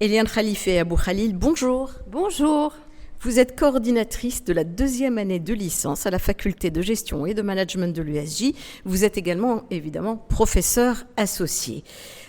Eliane Khalife Abou Khalil, bonjour. Bonjour. Vous êtes coordinatrice de la deuxième année de licence à la faculté de gestion et de management de l'USJ. Vous êtes également, évidemment, professeur associé.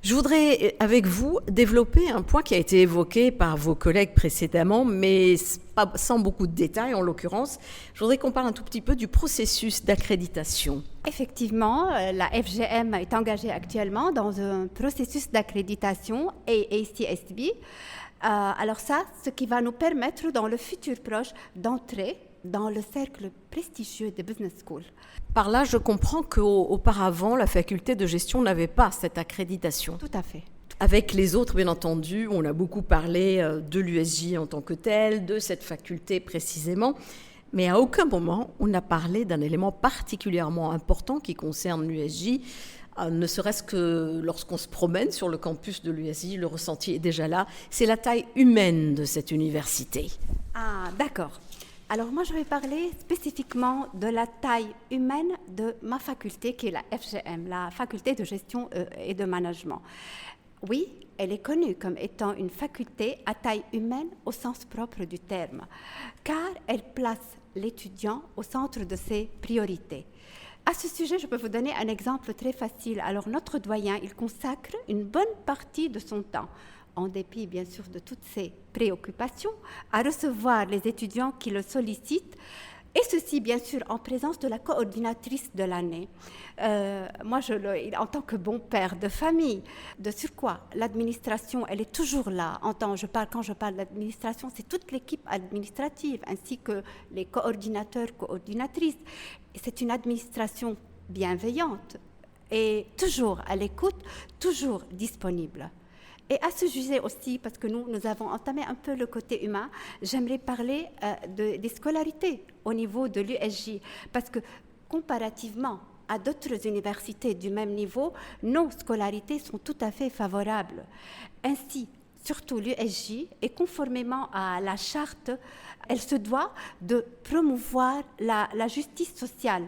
Je voudrais, avec vous, développer un point qui a été évoqué par vos collègues précédemment, mais pas, sans beaucoup de détails en l'occurrence. Je voudrais qu'on parle un tout petit peu du processus d'accréditation. Effectivement, la FGM est engagée actuellement dans un processus d'accréditation AACSB. Alors ça, ce qui va nous permettre dans le futur proche d'entrer dans le cercle prestigieux des business schools. Par là, je comprends qu'auparavant, la faculté de gestion n'avait pas cette accréditation. Tout à fait. Avec les autres, bien entendu, on a beaucoup parlé de l'USJ en tant que tel, de cette faculté précisément, mais à aucun moment on n'a parlé d'un élément particulièrement important qui concerne l'USJ. Ne serait-ce que lorsqu'on se promène sur le campus de l'USJ, le ressenti est déjà là, c'est la taille humaine de cette université. Ah, d'accord. Alors moi, je vais parler spécifiquement de la taille humaine de ma faculté, qui est la FGM, la faculté de gestion et de management. Oui, elle est connue comme étant une faculté à taille humaine au sens propre du terme, car elle place l'étudiant au centre de ses priorités. À ce sujet, je peux vous donner un exemple très facile. Alors, notre doyen, il consacre une bonne partie de son temps, en dépit bien sûr de toutes ses préoccupations, à recevoir les étudiants qui le sollicitent, et ceci bien sûr en présence de la coordinatrice de l'année. Moi, en tant que bon père de famille, de surcroît, l'administration, elle est toujours là. Quand je parle d'administration, c'est toute l'équipe administrative, ainsi que les coordinateurs, coordinatrices. Et c'est une administration bienveillante et toujours à l'écoute, toujours disponible. Et à ce sujet aussi, parce que nous avons entamé un peu le côté humain, j'aimerais parler des scolarités au niveau de l'USJ, parce que comparativement à d'autres universités du même niveau, nos scolarités sont tout à fait favorables. Ainsi, surtout l'USJ, et conformément à la charte, elle se doit de promouvoir la justice sociale.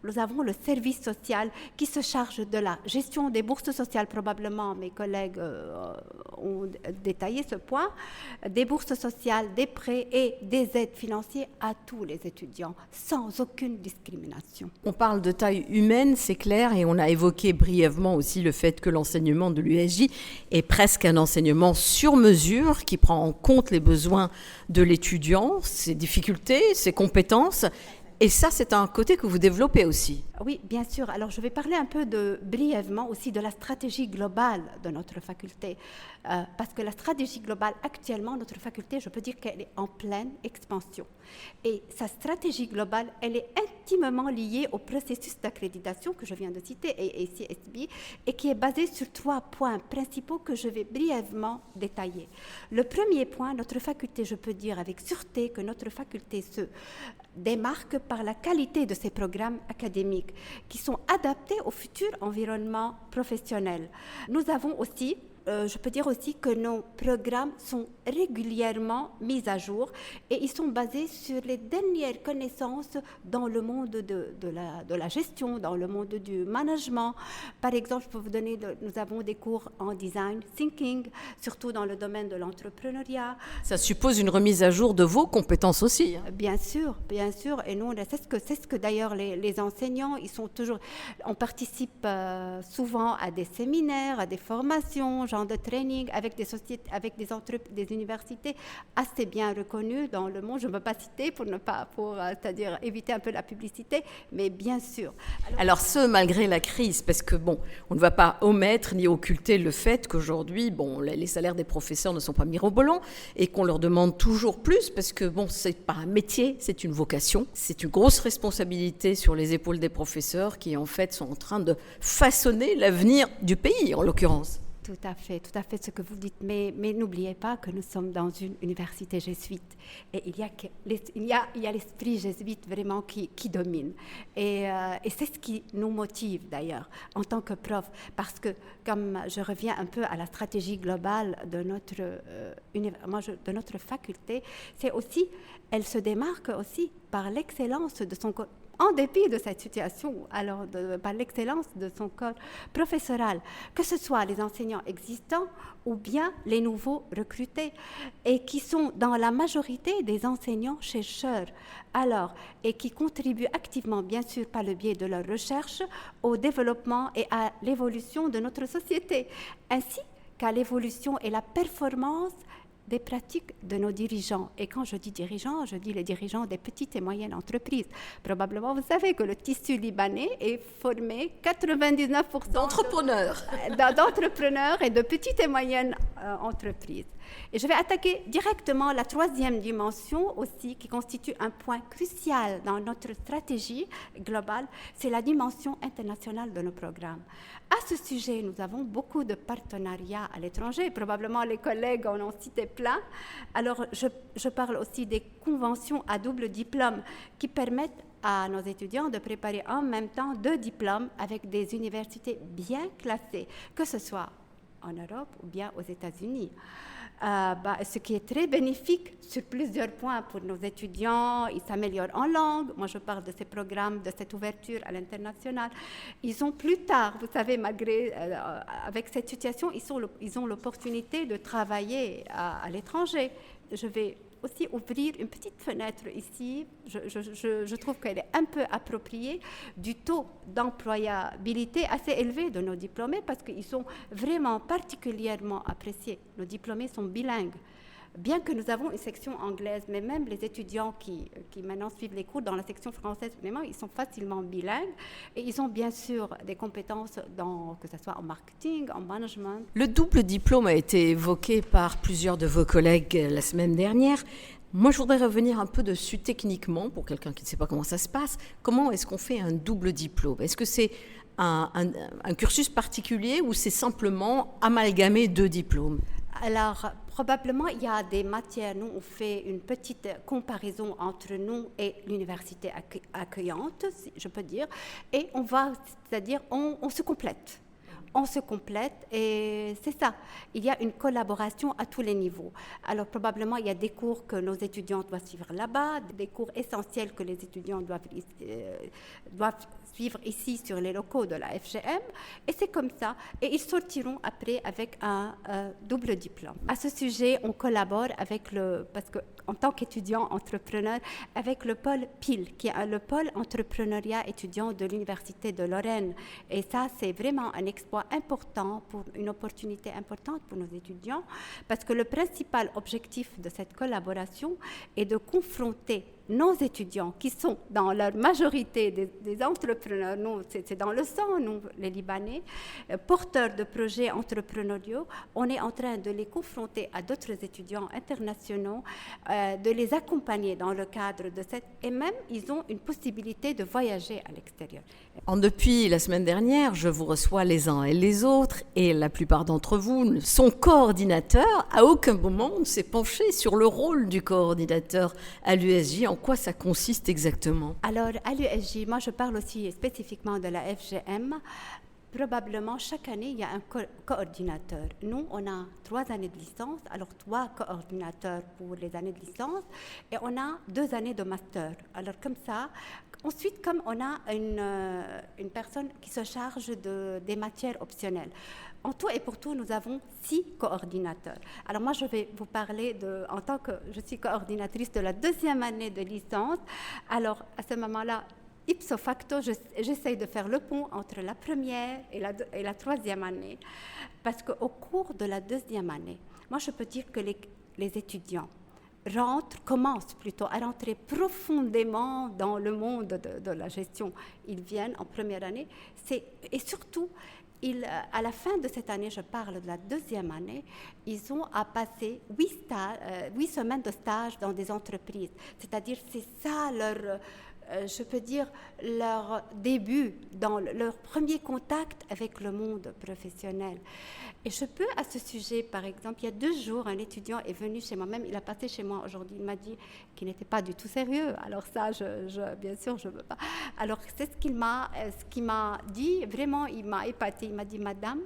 Nous avons le service social qui se charge de la gestion des bourses sociales. Probablement, mes collègues ont détaillé ce point. Des bourses sociales, des prêts et des aides financières à tous les étudiants, sans aucune discrimination. On parle de taille humaine, c'est clair, et on a évoqué brièvement aussi le fait que l'enseignement de l'USJ est presque un enseignement sur mesure qui prend en compte les besoins de l'étudiant, ses difficultés, ses compétences. Et ça, c'est un côté que vous développez aussi. Oui, bien sûr. Alors, je vais parler un peu brièvement aussi de la stratégie globale de notre faculté. Parce que la stratégie globale, actuellement, notre faculté, je peux dire qu'elle est en pleine expansion. Et sa stratégie globale, elle est intimement liée au processus d'accréditation que je viens de citer, AACSB, et qui est basé sur 3 points principaux que je vais brièvement détailler. Le premier point, notre faculté, je peux dire avec sûreté que notre faculté se démarque par la qualité de ses programmes académiques qui sont adaptés au futur environnement professionnel. Nous avons aussi, je peux dire aussi que nos programmes sont régulièrement mis à jour et ils sont basés sur les dernières connaissances dans le monde de la gestion, dans le monde du management. Par exemple, je peux vous donner, nous avons des cours en design thinking, surtout dans le domaine de l'entrepreneuriat. Ça suppose une remise à jour de vos compétences aussi. Bien sûr, et nous, c'est ce que d'ailleurs les enseignants, on participe souvent à des séminaires, à des formations, genre de training avec des sociétés, avec des universités assez bien reconnues dans le monde. Je ne veux pas citer c'est-à-dire éviter un peu la publicité, mais bien sûr. Alors ce, malgré la crise, parce que on ne va pas omettre ni occulter le fait qu'aujourd'hui, les salaires des professeurs ne sont pas mirobolants et qu'on leur demande toujours plus, parce que c'est pas un métier, c'est une vocation, c'est une grosse responsabilité sur les épaules des professeurs qui en fait sont en train de façonner l'avenir du pays en l'occurrence. Tout à fait ce que vous dites, mais n'oubliez pas que nous sommes dans une université jésuite et il y a l'esprit jésuite vraiment qui domine et c'est ce qui nous motive d'ailleurs en tant que prof, parce que comme je reviens un peu à la stratégie globale de notre faculté, c'est aussi, elle se démarque aussi par l'excellence de son en dépit de cette situation, alors par l'excellence de son corps professoral, que ce soit les enseignants existants ou bien les nouveaux recrutés, et qui sont dans la majorité des enseignants-chercheurs, et qui contribuent activement, bien sûr, par le biais de leur recherche, au développement et à l'évolution de notre société, ainsi qu'à l'évolution et la performance des pratiques de nos dirigeants. Et quand je dis dirigeants, je dis les dirigeants des petites et moyennes entreprises. Probablement, vous savez que le tissu libanais est formé 99% d'entrepreneurs et de petites et moyennes entreprises. Et je vais attaquer directement la troisième dimension aussi, qui constitue un point crucial dans notre stratégie globale, c'est la dimension internationale de nos programmes. À ce sujet, nous avons beaucoup de partenariats à l'étranger. Probablement, les collègues en ont cité plein. Alors, je parle aussi des conventions à double diplôme qui permettent à nos étudiants de préparer en même temps 2 diplômes avec des universités bien classées, que ce soit en Europe ou bien aux États-Unis. Ce qui est très bénéfique sur plusieurs points pour nos étudiants. Ils s'améliorent en langue. Moi, je parle de ces programmes, de cette ouverture à l'international. Ils ont plus tard, vous savez, malgré, avec cette situation, ils ont l'opportunité de travailler à l'étranger. Je vais aussi ouvrir une petite fenêtre ici. Je trouve qu'elle est un peu appropriée du taux d'employabilité assez élevé de nos diplômés parce qu'ils sont vraiment particulièrement appréciés. Nos diplômés sont bilingues. Bien que nous avons une section anglaise, mais même les étudiants qui maintenant suivent les cours dans la section française, vraiment, ils sont facilement bilingues et ils ont bien sûr des compétences que ce soit en marketing, en management. Le double diplôme a été évoqué par plusieurs de vos collègues la semaine dernière. Moi, je voudrais revenir un peu dessus techniquement, pour quelqu'un qui ne sait pas comment ça se passe. Comment est-ce qu'on fait un double diplôme ? Est-ce que c'est un cursus particulier ou c'est simplement amalgamer 2 diplômes ? Alors, probablement, il y a des matières. Nous, on fait une petite comparaison entre nous et l'université accueillante, si je peux dire, et c'est-à-dire, on se complète. On se complète et c'est ça. Il y a une collaboration à tous les niveaux. Alors, probablement, il y a des cours que nos étudiants doivent suivre là-bas, des cours essentiels que les étudiants doivent suivre ici sur les locaux de la FGM. Et c'est comme ça. Et ils sortiront après avec un double diplôme. À ce sujet, on collabore parce qu'en tant qu'étudiant entrepreneur, avec le pôle PIL, qui est le pôle entrepreneuriat étudiant de l'Université de Lorraine. Et ça, c'est vraiment un exploit important, une opportunité importante pour nos étudiants, parce que le principal objectif de cette collaboration est de confronter nos étudiants, qui sont dans leur majorité des entrepreneurs, nous, c'est dans le sang, nous, les Libanais, porteurs de projets entrepreneuriaux, on est en train de les confronter à d'autres étudiants internationaux, de les accompagner dans le cadre de et même, ils ont une possibilité de voyager à l'extérieur. Depuis la semaine dernière, je vous reçois les uns et les autres, et la plupart d'entre vous sont coordinateurs. À aucun moment, on ne s'est penché sur le rôle du coordinateur à l'USJ. En quoi ça consiste exactement ? Alors, à l'USJ, moi je parle aussi spécifiquement de la FGM. Probablement, chaque année, il y a un coordinateur. Nous, on a 3 années de licence, alors 3 coordinateurs pour les années de licence, et on a 2 années de master. Alors comme ça, ensuite, comme on a une personne qui se charge des matières optionnelles. En tout et pour tout, nous avons 6 coordinateurs. Alors moi, je vais vous parler en tant que je suis coordinatrice de la 2e année de licence. Alors à ce moment-là, ipso facto, j'essaye de faire le pont entre la 1re et la 3e année. Parce qu'au cours de la 2e année, moi je peux dire que les étudiants commencent plutôt à rentrer profondément dans le monde de la gestion. Ils viennent en première année. Et surtout, à la fin de cette année, je parle de la 2e année, ils ont à passer 8 semaines de stage dans des entreprises. C'est-à-dire, c'est ça je peux dire, leur début, dans leur premier contact avec le monde professionnel. Et je peux, à ce sujet, par exemple, il y a 2 jours, un étudiant est venu chez moi, même il a passé chez moi aujourd'hui, il m'a dit qu'il n'était pas du tout sérieux. Alors ça, bien sûr, je ne veux pas. Alors c'est ce qu'il m'a dit, vraiment, il m'a épatée. Il m'a dit, Madame,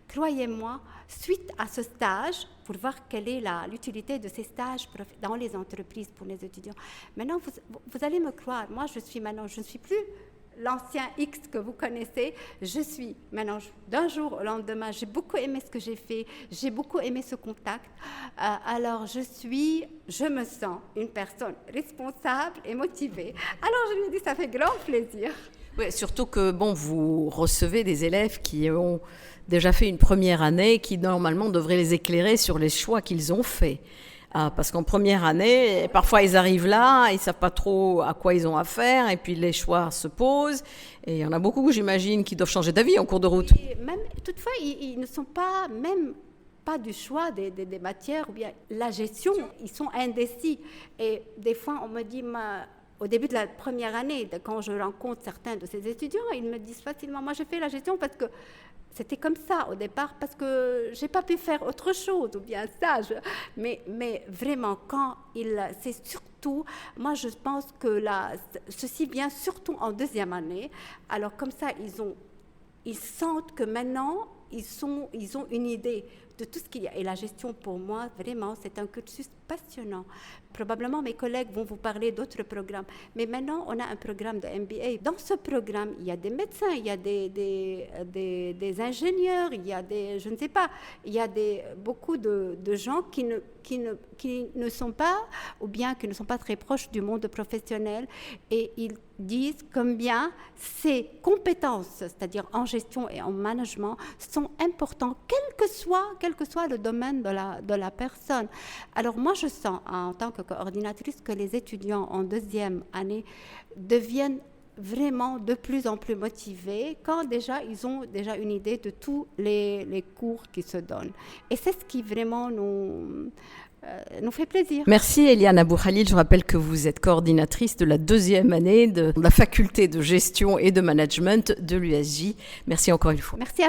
croyez-moi, suite à ce stage, pour voir quelle est l'utilité de ces stages dans les entreprises pour les étudiants. Maintenant, vous allez me croire, moi je ne suis plus l'ancien X que vous connaissez, je suis maintenant, d'un jour au lendemain, j'ai beaucoup aimé ce que j'ai fait, j'ai beaucoup aimé ce contact. Alors, je me sens une personne responsable et motivée. Alors, je lui ai dit, ça fait grand plaisir. Oui, surtout que, vous recevez des élèves qui ont déjà fait une première année, qui normalement devraient les éclairer sur les choix qu'ils ont faits. Parce qu'en première année, parfois ils arrivent là, ils ne savent pas trop à quoi ils ont affaire, et puis les choix se posent. Et il y en a beaucoup, j'imagine, qui doivent changer d'avis en cours de route. Et même, toutefois, ils ne sont pas du choix des matières ou bien la gestion. Ils sont indécis. Et des fois, on me dit, au début de la première année, quand je rencontre certains de ces étudiants, ils me disent facilement, moi j'ai fait la gestion parce que c'était comme ça au départ, parce que je n'ai pas pu faire autre chose, ou bien ça. Mais vraiment, c'est surtout, moi je pense que ceci vient surtout en deuxième année. Alors comme ça, ils sentent que maintenant, ils ont une idée de tout ce qu'il y a. Et la gestion, pour moi, vraiment, c'est un cursus passionnant. Probablement, mes collègues vont vous parler d'autres programmes. Mais maintenant, on a un programme de MBA. Dans ce programme, il y a des médecins, il y a des ingénieurs, il y a je ne sais pas, il y a beaucoup de gens qui ne sont pas, ou bien qui ne sont pas très proches du monde professionnel. Et ils disent combien ces compétences, c'est-à-dire en gestion et en management, sont importantes, quel que soit le domaine de la personne. Alors moi, je sens, en tant que coordinatrice, que les étudiants en deuxième année deviennent vraiment de plus en plus motivés quand déjà ils ont déjà une idée de tous les cours qui se donnent. Et c'est ce qui vraiment nous fait plaisir. Merci Eliane Abou-Khalil. Je rappelle que vous êtes coordinatrice de la deuxième année de la faculté de gestion et de management de l'USJ. Merci encore une fois. Merci à